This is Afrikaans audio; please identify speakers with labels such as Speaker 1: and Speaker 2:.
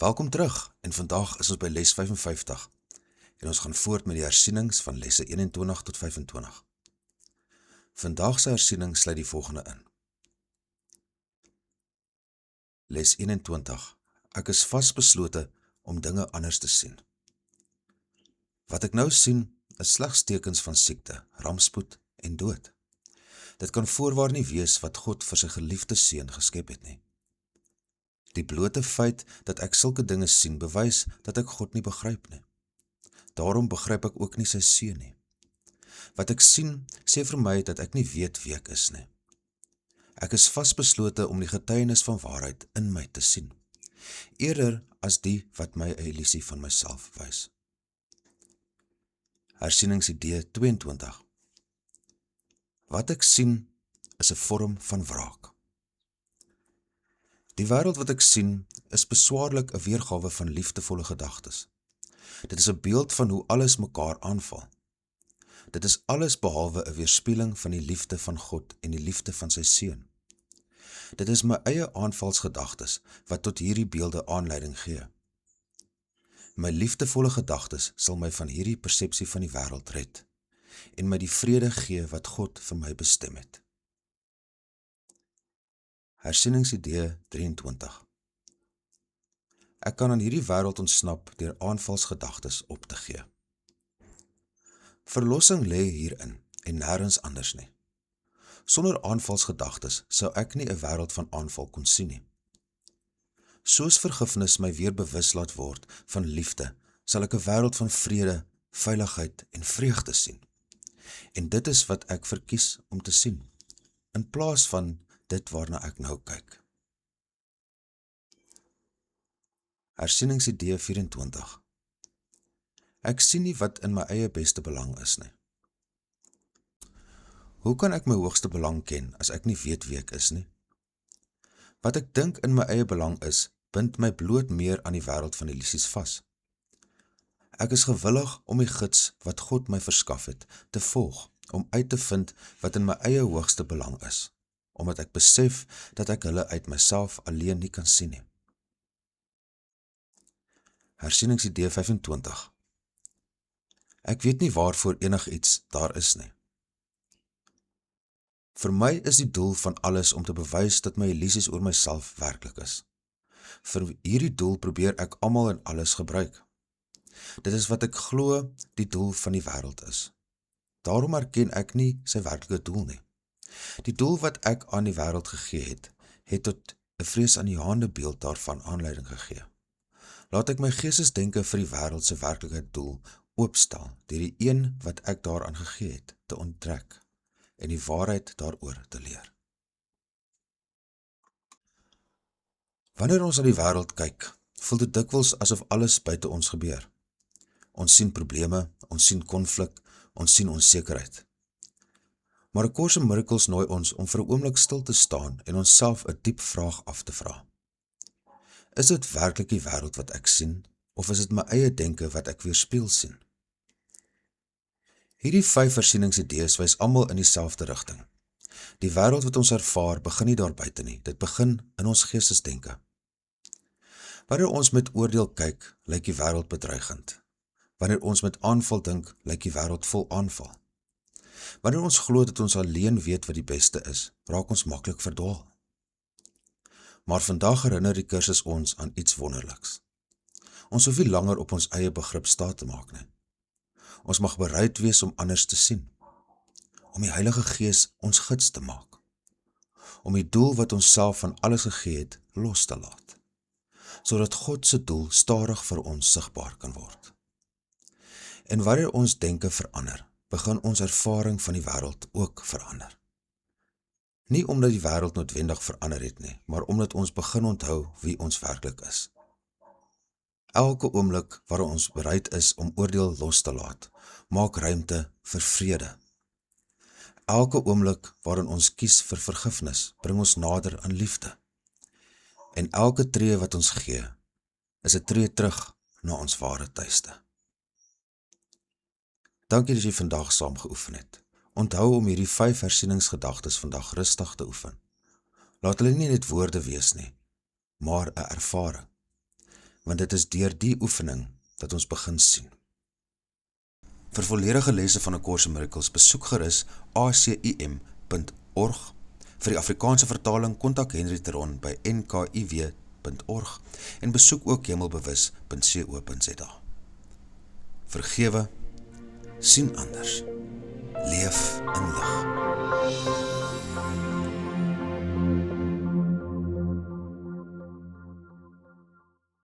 Speaker 1: Welkom terug en vandag is ons by les 55 en ons gaan voort met die hersienings van lesse 21 tot 25. Vandag se hersiening sluit die volgende in. Les 21. Ek is vasbeslote om dinge anders te sien. Wat ek nou sien is slegs tekens van siekte, rampspoed en dood. Dit kan voorwaar nie wees wat God vir sy geliefde seun geskep het nie. Die blote feit dat ek sulke dinge sien bewys dat ek God nie begryp nie. Daarom begryp ek ook nie sy seun nie. Wat ek sien sê vir my dat ek nie weet wie ek is nie. Ek is vasbeslote om die getuienis van waarheid in my te sien, eerder as die wat my 'n illusie van myself wys. Hersieningsidee 22. Wat ek sien is 'n vorm van wraak. Die wêreld wat ek sien is beswaarlik 'n weergawe van liefdevolle gedagtes. Dit is 'n beeld van hoe alles mekaar aanval. Dit is alles behalwe 'n weerspieëling van die liefde van God en die liefde van sy seun. Dit is my eie aanvalsgedagtes wat tot hierdie beelde aanleiding gee. My liefdevolle gedagtes sal my van hierdie persepsie van die wêreld red en my die vrede gee wat God vir my bestem het. Hersieningsidee 23. Ek kan aan hierdie wêreld ontsnap deur aanvalsgedagtes op te gee. Verlossing lê hierin en nêrens anders nie. Sonder aanvalsgedagtes sou ek nie 'n wêreld van aanval kon sien nie. Soos vergifnis my weer bewus laat word van liefde, sal ek 'n wêreld van vrede, veiligheid en vreugde sien. En dit is wat ek verkies om te sien, in plaas van dit waarna ek nou kyk. Hersieningsidee 24. Ek sien nie wat in my eie beste belang is nie. Hoe kan ek my hoogste belang ken as ek nie weet wie ek is nie? Wat ek dink in my eie belang is, bind my bloot meer aan die wêreld van illusies vas. Ek is gewillig om die gids wat God my verskaf het, te volg, om uit te vind wat in my eie hoogste belang is, omdat ek besef dat ek hulle uit myself alleen nie kan sien nie. Hersieningsidee 25. Ek weet nie waarvoor enigiets daar is nie. Vir my is die doel van alles om te bewys dat my illusies oor myself werklik is. Vir hierdie doel probeer ek almal en alles gebruik. Dit is wat ek glo die doel van die wêreld is. Daarom erken ek nie sy werklike doel nie. Die doel wat ek aan die wêreld gegee het, het tot 'n vreesaanjaende beeld daarvan aanleiding gegee. Laat ek my geestesdenke vir die wêreld se werklike doel oopstel, deur die een wat ek daaraan gegee het, te onttrek en die waarheid daaroor te leer. Wanneer ons na die wêreld kyk, voel dit dikwels asof alles buite ons gebeur. Ons sien probleme, ons sien konflik, ons sien onsekerheid. Maar 'n Course in Miracles nooi ons om vir 'n oomblik stil te staan en onsself 'n diep vraag af te vra. Is dit werklik die wêreld wat ek sien, of is dit my eie denke wat ek weerspieël sien? Hierdie 5 hersieningsidees wys almal in dieselfde rigting. Die wêreld wat ons ervaar begin nie daar buite nie, dit begin in ons geestesdenke. Wanneer ons met oordeel kyk, lyk die wêreld bedreigend. Wanneer ons met aanval dink, lyk die wêreld vol aanval. Wanneer ons glo dat ons alleen weet wat die beste is, raak ons maklik verdwaal. Maar vandag herinner die kursus ons aan iets wonderliks. Ons hoef nie langer op ons eie begrip staat te maak nie. Ons mag bereid wees om anders te sien, om die Heilige Gees ons gids te maak, om die doel wat ons self van alles gegee het, los te laat, sodat God se doel stadig vir ons sigbaar kan word. En wanneer ons denke verander, begin ons ervaring van die wêreld ook verander. Nie omdat die wêreld noodwendig verander het nie, maar omdat ons begin onthou wie ons werklik is. Elke oomblik waarin ons bereid is om oordeel los te laat, maak ruimte vir vrede. Elke oomblik waarin ons kies vir vergifnis, bring ons nader aan liefde. En elke tree wat ons gee, is 'n tree terug na ons ware tuiste. Dankie dat jy vandag saam geoefen het. Onthou om hierdie 5 hersieningsgedagtes vandag rustig te oefen. Laat hulle nie net woorde wees nie, maar 'n ervaring. want dit is deur die oefening dat ons begin sien. Vir volledige lesse van A Course in Miracles besoek gerus acim.org. Vir die Afrikaanse vertaling kontak Henry Theron by nkiw.org en besoek ook hemelbewus.co.za. Vergewe, sien anders, leef in